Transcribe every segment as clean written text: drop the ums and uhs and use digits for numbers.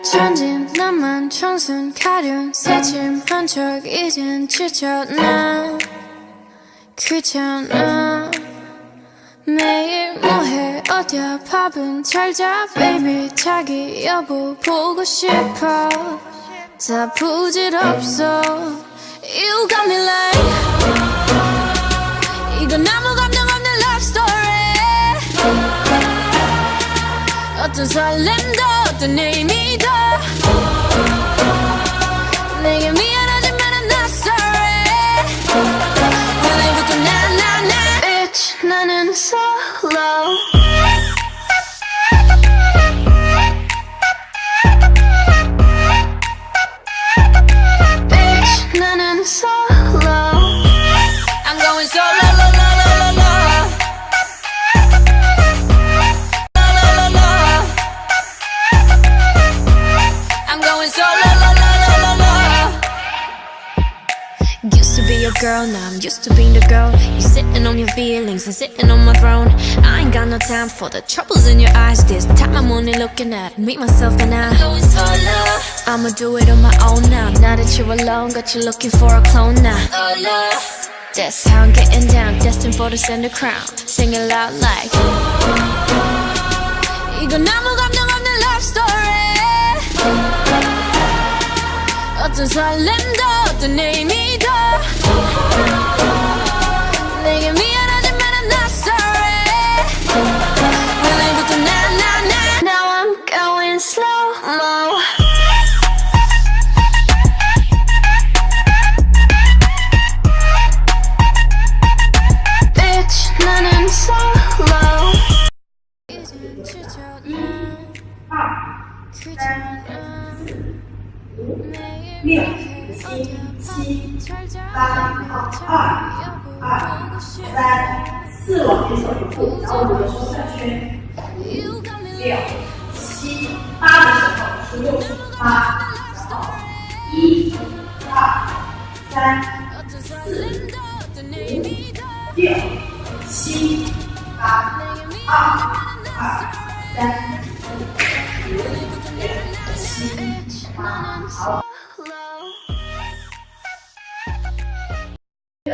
천진 나만 청순 가련 새침한 척 이젠 지쳤나 귀찮아 매일 뭐해 어디야 밥은 잘자 baby 자기 여보 보고 싶어 다 부질없어 You got me like 이건 아무 감정 없는 love story 어떤 설렘도 어떤 의미도 내게 미안하지만 I'm not sorry 오늘부터 나 Bitch 나는 solo Bitch 나는 solo I'm going solo la la la la la I'm going solo la la la la la Used to be your girl, now I'm used to being the girl You sitting on your feelings and sitting on my throne I ain't got no time for the troubles in your eyes This time I'm only looking at me, myself and I Going solo I'ma do it on my own now Now that you're alone, got you looking for a clone now Solo That's how I'm getting down, destined for the center crown Sing it loud like 이건 아무 감정 없는 love story 어떤 설렘도 어떤 의미도 내게 미안하지만 I'm not sorry 오늘부터 나 Now I'm going slow-mo Bitch 나는 solo 이젠 지쳤나 귀찮아 6、7、8、2、3、4往前走一步，然后我们的手转圈。6、7、8的时候是6、8，然后1、2、3、4、5、6、7、8、2、3、4、5、6、7、8，好。1、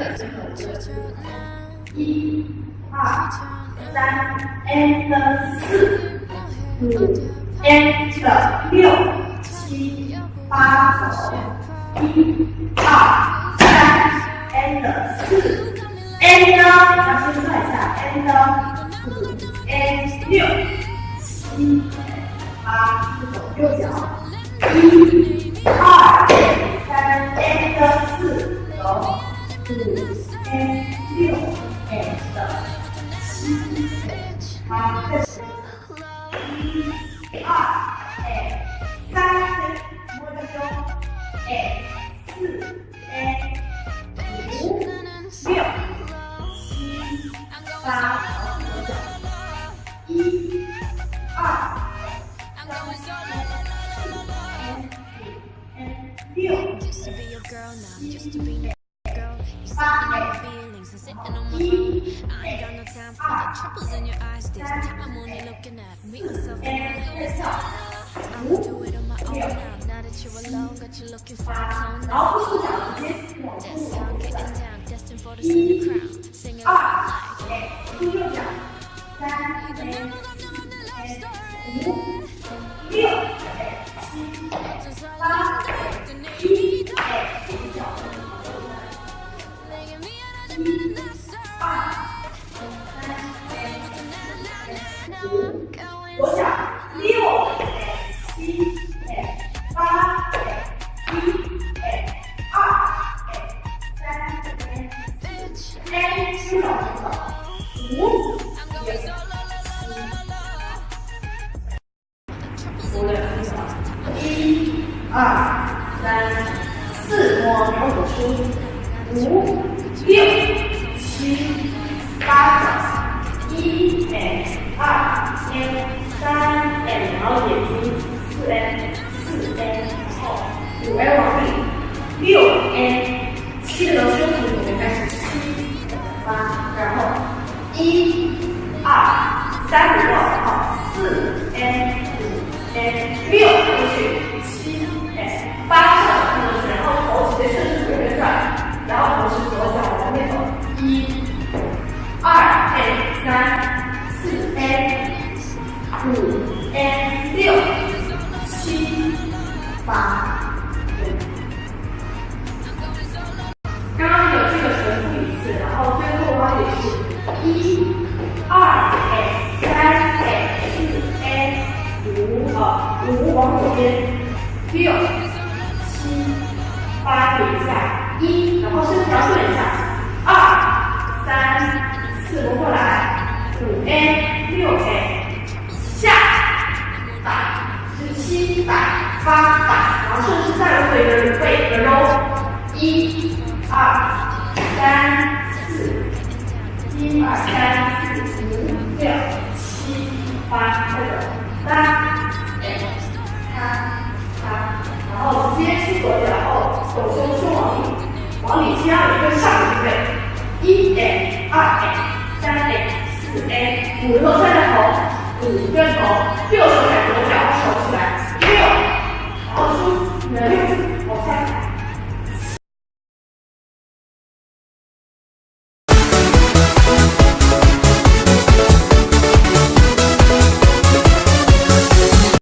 2、3 and 4、5 and 6、7、8走。1、2、3 and 4 and 要先算一下 and 5 and 6、7、8是走右脚。1、2、3 and 4走。5 and 6 and 7 8再数1、2 and 3摸着胸 and 4 and 5、6、7、8左脚1、2、3、4 and 6、7、8 feelings and sitting on my phone I ain't got no time for the troubles in your eyes This time I'm only looking at me, myself and I'ma do it on my own now Now that you're alone, got you looking for a clone now That's how I'm getting down, destined for the center crown Singing loud like 右脚3 and 4 and 5、6 and 7、8 1 and 左脚。左脚6 7 8 1 2 3 出手5、1、2、3、4摸然后走出5、6、7、8走1 and 2 and 3 and 然后眼睛4 and 然后5 and 往里6 and 7的时候胸部左边开始7 8，然后1、2、3、5、6，然后4 and 5 and 6。去7，8上看过去，然后头直接顺势回转，然后同时左脚往内走，1、2 3、4 5 6、7、8。刚刚有这个重复一次，然后最后弯也是1、2 3 4 5往左边，6、7、8点一下，1，然后身体要顺一下，2、3、4挪过来，5 6下打，7打8打，然后顺势再做一个背和揉，1、2、3、4，1、2、3、4、5、6、7、8，再走8。然后直接出左脚后，手胸往里加了一个上移位，1 2 3 4 5，头转着头，5跟头，6手